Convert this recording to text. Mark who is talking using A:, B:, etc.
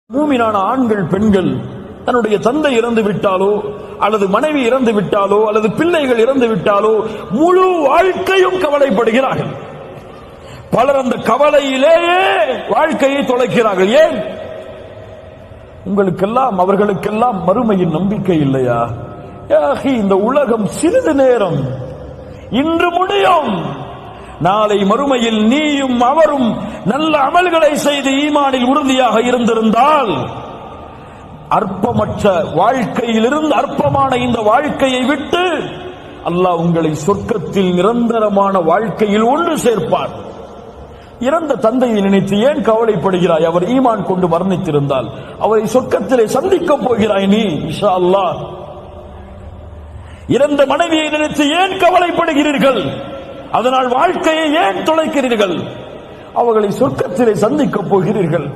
A: மூமினான ஆண்கள் பெண்கள் தன்னுடைய தந்தை இறந்து விட்டாலோ அல்லது மனைவி இறந்து விட்டாலோ அல்லது பிள்ளைகள் இறந்து விட்டாலோ முழு வாழ்க்கையும் கவலைப்படுகிறார்கள். பலர் அந்த கவலையிலேயே வாழ்க்கையை தொலைக்கிறார்கள். ஏன்? உங்களுக்கெல்லாம் அவர்களுக்கெல்லாம் மறுமையின் நம்பிக்கை இல்லையா? இந்த உலகம் சிறிது நேரம், இன்று முடியும். நாளை மறுமையில் நீயும் அவரும் நல்ல அமல்களை செய்து ஈமானில் உறுதியாக இருந்திருந்தால் அற்பமற்ற வாழ்க்கையிலிருந்து அற்பமான இந்த வாழ்க்கையை விட்டு அல்லாஹ் உங்களை சொர்க்கத்தில் நிரந்தரமான வாழ்க்கையில் ஒன்று சேர்ப்பார். இறந்த தந்தையை நினைத்து ஏன் கவலைப்படுகிறாய்? அவர் ஈமான் கொண்டு மரணித்திருந்தால் அவரை சொர்க்கத்திலே சந்திக்கப் போகிறாய் நீ இன்ஷா அல்லாஹ். இறந்த மனைவியை நினைத்து ஏன் கவலைப்படுகிறீர்கள்? அதனால் வாழ்க்கையை ஏன் தொலைக்கிறீர்கள்? அவர்களை சொர்க்கத்திலே சந்திக்கப் போகிறீர்கள்.